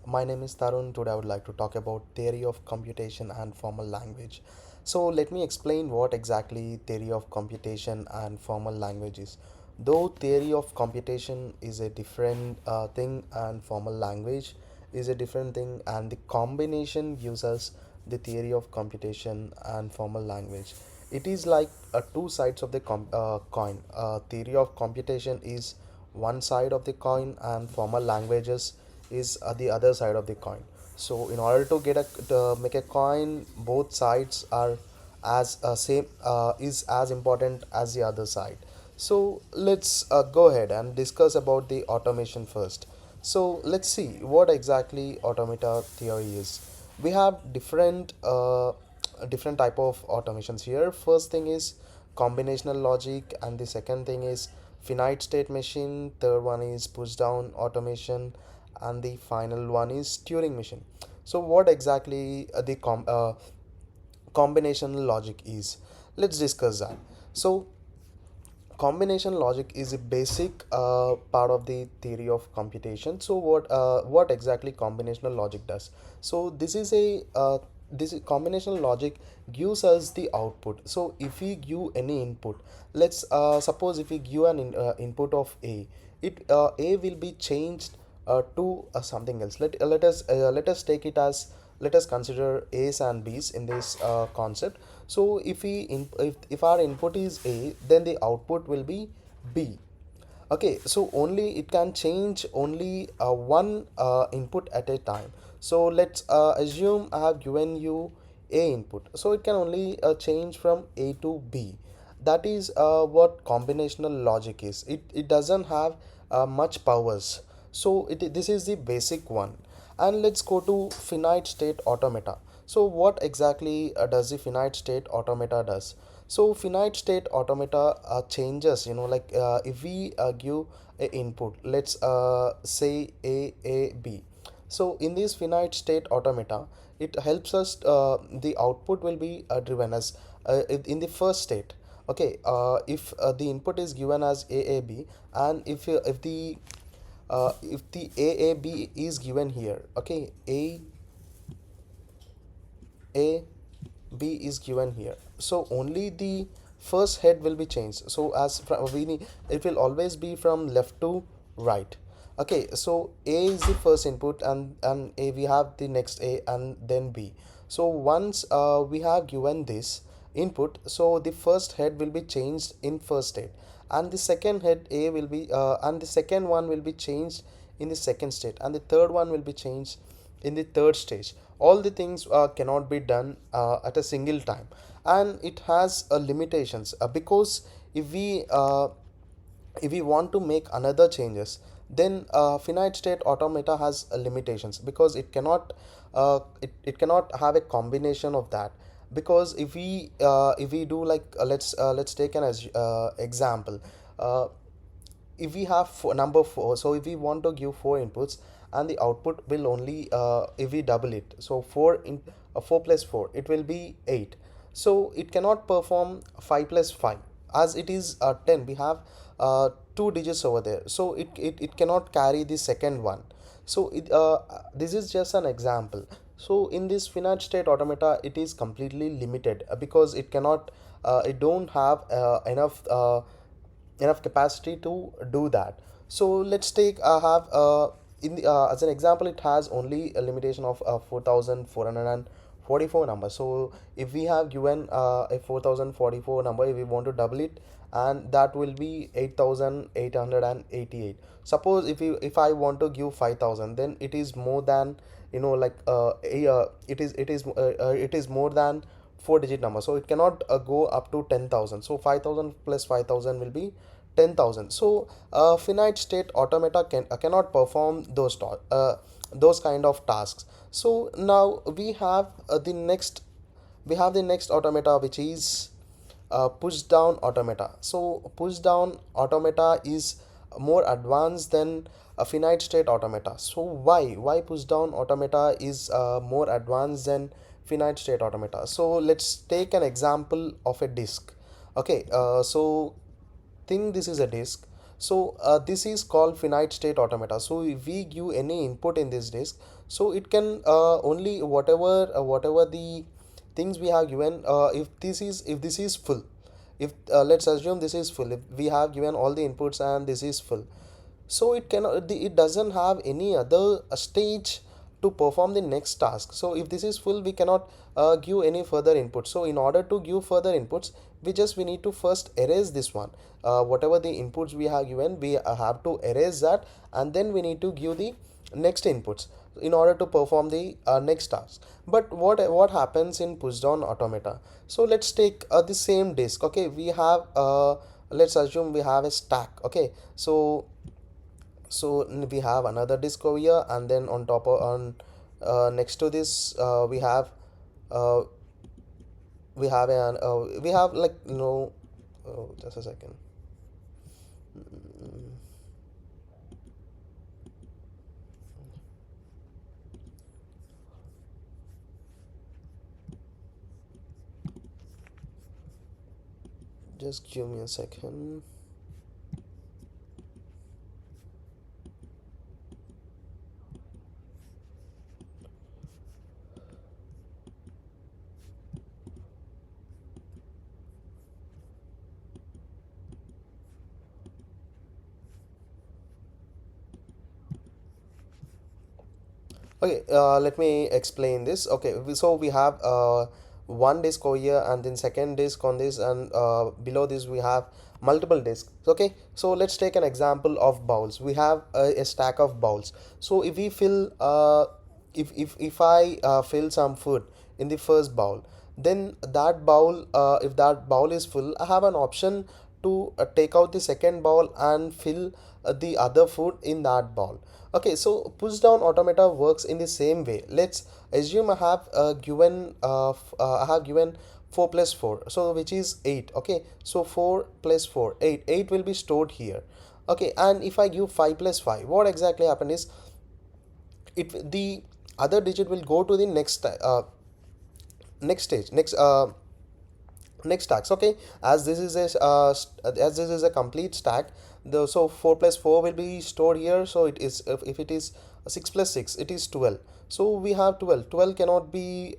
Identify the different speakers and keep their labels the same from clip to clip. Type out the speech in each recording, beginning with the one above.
Speaker 1: my name is Tarun. Today I would like to talk about theory of computation and formal language. So let me explain what exactly theory of computation and formal language is. Though theory of computation is a different thing and formal language is a different thing, and the combination gives us the theory of computation and formal language. It is like two sides of the coin. Theory of computation is one side of the coin and formal languages is the other side of the coin. So in order to to make a coin, both sides are as same is as important as the other side. So let's go ahead and discuss about the automation first. So let's see what exactly automata theory is. We have different type of automations here. First thing is combinational logic, and the second thing is finite state machine. Third one is push down automation, and the final one is Turing machine. So what exactly the combinational logic is? Let's discuss that. So combination logic is a basic part of the theory of computation. So what exactly combinational logic does? So this is combinational logic gives us the output. So if we give any input, let's suppose if we give an input of a, it a will be changed to something else. Let us take it as, let us consider a's and b's in this concept. So if our input is a, then the output will be b. Okay, so only it can change only one input at a time. So let's assume I have given you a input, so it can only change from a to b. That is what combinational logic is. It doesn't have much powers. So this is the basic one. And let's go to finite state automata. So what exactly does the finite state automata does? So finite state automata changes, like if we give a input, let's say a b. So in this finite state automata, it helps us, the output will be driven as in the first state. Okay, if the input is given as aab, and if the aab is given here, okay, a b is given here, so only the first head will be changed. So as we need, it will always be from left to right. Okay, so a is the first input, and a, we have the next a and then b. So once we have given this input, so the first head will be changed in first state, and the second head a will be and the second one will be changed in the second state, and the third one will be changed in the third stage. All the things cannot be done at a single time, and it has limitations, because if we uh, if we want to make another changes, then finite state automata has limitations, because it cannot have a combination of that. Because if we do like, let's take an as example. If we have number 4, so if we want to give 4 inputs, and the output will only, if we double it, so 4 plus 4, it will be 8. So it cannot perform 5 plus 5, as it is 10. We have two digits over there, so it cannot carry the second one. So this is just an example. So in this finite state automata, it is completely limited, because it don't have enough capacity to do that. So let's take have in the as an example, it has only a limitation of 4444 number. So if we have given a 4044 number, if we want to double it, and that will be 8888. Suppose if I want to give 5000, then it is more than, like it is more than 4 digit number, so it cannot go up to 10,000. So 5000 plus 5000 will be 10,000. So finite state automata cannot perform those kind of tasks. So now we have the next automata, which is push down automata. So push down automata is more advanced than a finite state automata. So why push down automata is more advanced than finite state automata? So let's take an example of a disk. Okay, so think this is a disk. So this is called finite state automata. So if we give any input in this disk, so it can only whatever the things we have given, if this is full, if let's assume this is full, if we have given all the inputs and this is full, so it doesn't have any other stage to perform the next task. So if this is full, we cannot give any further input. So in order to give further inputs, we need to first erase this one. Whatever the inputs we have given, we have to erase that, and then we need to give the next inputs in order to perform the next task. But what happens in push down automata? So let's take the same disk. Okay, we have let's assume we have a stack. Okay, so we have another disk over here, and then on top of on next to this uh, we have like, just a second. Just give me a second. Okay, let me explain this. Okay, so we have one disk over here, and then second disk on this, and below this we have multiple disks. Okay, so let's take an example of bowls. We have a stack of bowls. So if we fill if I fill some food in the first bowl, then that bowl, if that bowl is full, I have an option to take out the second bowl and fill the other food in that bowl. Okay, so push down automata works in the same way. Let's assume I have given 4 plus 4, so which is 8. Okay, so 4 plus 4, 8 will be stored here. Okay, and if I give 5 plus 5, what exactly happened is, the other digit will go to the next stage, next stacks. Okay, as this is a complete stack, so 4 plus 4 will be stored here. So it is, if it is 6 plus 6, it is 12. So we have 12 cannot be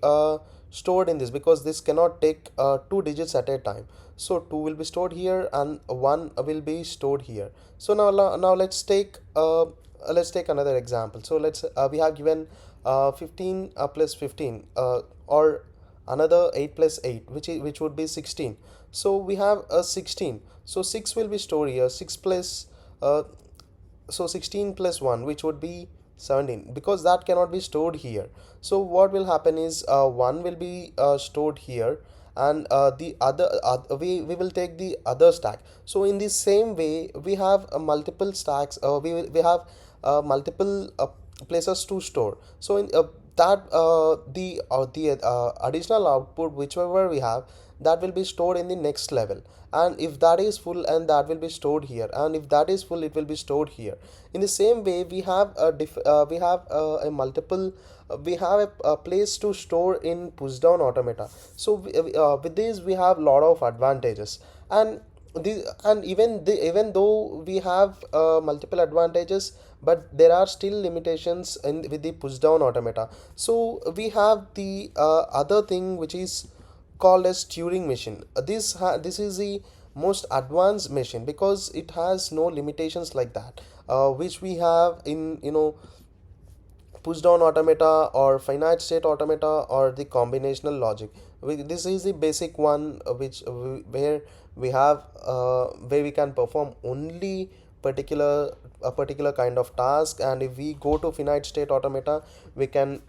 Speaker 1: stored in this, because this cannot take two digits at a time. So 2 will be stored here, and 1 will be stored here. So now let's take another example. So we have given 15 plus 15, or another 8 plus 8, which would be 16. So we have a 16, so 6 will be stored here. 6 plus uh, so 16 plus 1, which would be 17, because that cannot be stored here. So what will happen is, 1 will be stored here, and the we will take the other stack. So in the same way, we have multiple stacks, we have multiple places to store. So in that the additional output whichever we have, that will be stored in the next level. And if that is full, and that will be stored here, and if that is full, it will be stored here. In the same way, we have a place to store in push down automata. So with this we have lot of advantages. And even though we have multiple advantages, but there are still limitations with the push down automata. So we have the other thing, which is called as Turing machine. This is the most advanced machine, because it has no limitations like that, which we have in, push down automata or finite state automata or the combinational logic. This is the basic one, where where we can perform only a particular kind of task. And if we go to finite state automata, we can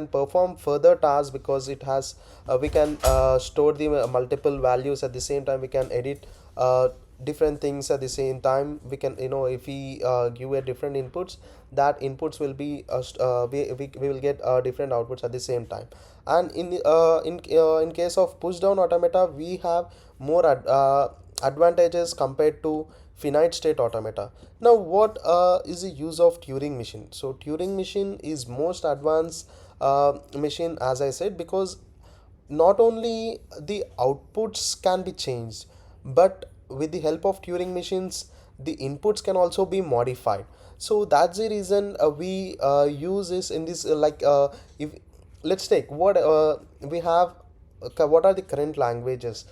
Speaker 1: perform further tasks, because it has we can store the multiple values. At the same time, we can edit different things at the same time. We can, if we give a different inputs, that inputs will be we will get different outputs at the same time. And in case of push down automata, we have more advantages compared to finite state automata. Now, what is the use of Turing machine? So Turing machine is most advanced machine, as I said, because not only the outputs can be changed, but with the help of Turing machines, the inputs can also be modified. So that's the reason we use this in this if let's take what we have what are the current languages,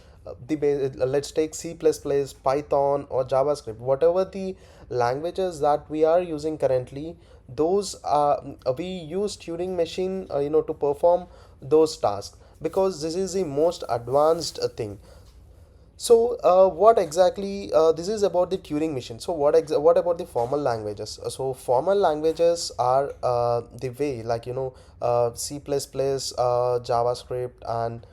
Speaker 1: let's take C++, Python or JavaScript, whatever the languages that we are using currently. Those we use Turing machine to perform those tasks, because this is the most advanced thing. So, what exactly this is about the Turing machine? So, what about the formal languages? So, formal languages are the way, like C++, JavaScript, and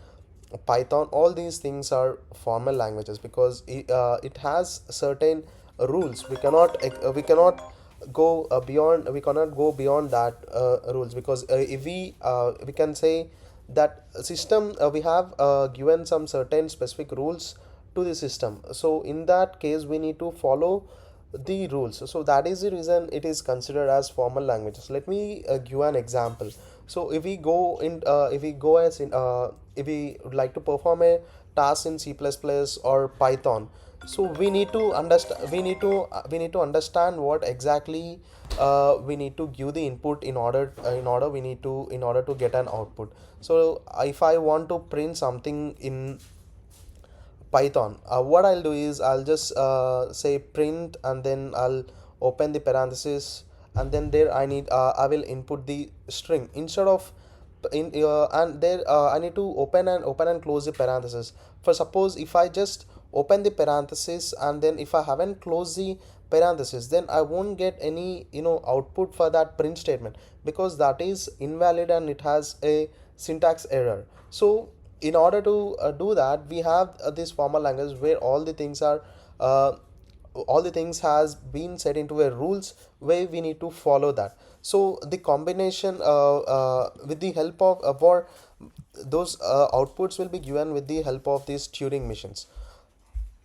Speaker 1: Python. All these things are formal languages because it has certain rules. We cannot go beyond that rules, because if we can say that system we have given some certain specific rules to the system. So in that case we need to follow the rules. So that is the reason it is considered as formal languages. Let me give an example. So if we would like to perform a task in C++ or Python, so we need to understand what exactly we need to give the input in order to get an output. So if I want to print something in Python, what I'll do is I'll just say print, and then I'll open the parenthesis, and then there I will input the string instead of in and there I need to open and close the parenthesis. For suppose if I just open the parenthesis and then if I haven't closed the parenthesis, then I won't get any output for that print statement, because that is invalid and it has a syntax error. So in order to do that, we have this formal language where uh, all the things has been set into a rules where we need to follow that. So the combination with the help of for those outputs will be given with the help of these Turing machines.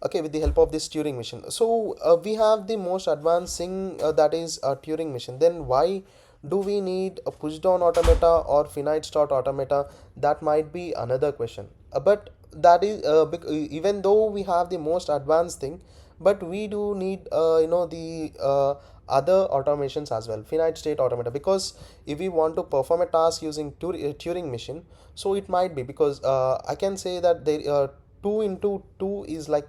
Speaker 1: Okay, with the help of this Turing machine. So we have the most advanced thing, that is a Turing machine. Then why do we need a push down automata or finite start automata? That might be another question. But that is even though we have the most advanced thing, but we do need the other automations as well, finite state automata, because if we want to perform a task using Turing machine, so it might be because I can say that 2 into 2 is like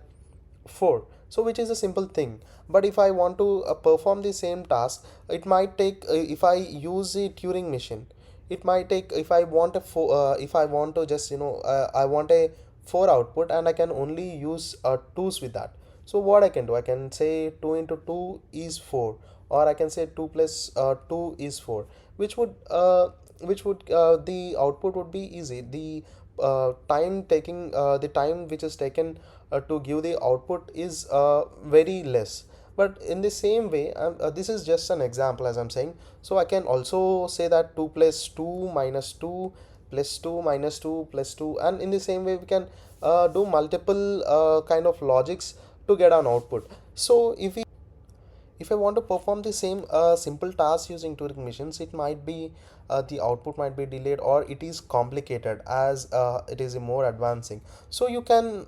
Speaker 1: 4, so which is a simple thing. But if I want to perform the same task, it might take if I use the Turing machine, it might take, if I want if I want to just I want a 4 output and I can only use 2's with that. So what I can do, I can say 2 into 2 is 4, or I can say 2 plus 2 is 4, which would the output would be easy. The time which is taken to give the output is very less. But in the same way, this is just an example as I'm saying. So I can also say that 2 plus 2 minus 2 plus 2 minus 2 plus 2, and in the same way we can do multiple kind of logics to get an output. So if I want to perform the same simple task using Turing machines, it might be the output might be delayed, or it is complicated as it is a more advancing. So you can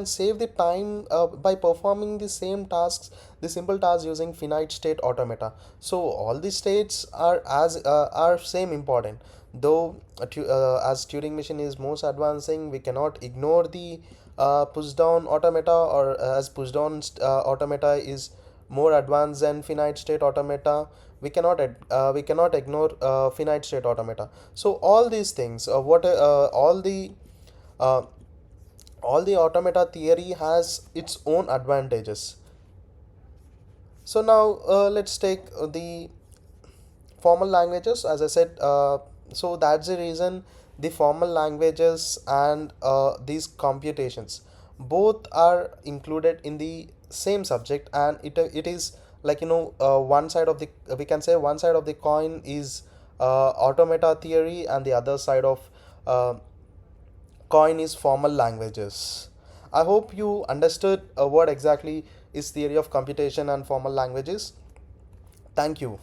Speaker 1: save the time by performing the same tasks, the simple tasks using finite state automata. So all the states are same important. Though as Turing machine is most advancing, we cannot ignore the push down automata, or as push down automata is more advanced than finite state automata. We cannot ignore finite state automata. So all these things, uh, all the automata theory has its own advantages. So now let's take the formal languages. As I said, so that's the reason the formal languages and these computations both are included in the same subject, and it is like one side of the we can say one side of the coin is automata theory, and the other side of uh, coin is formal languages. I hope you understood what exactly is theory of computation and formal languages. Thank you.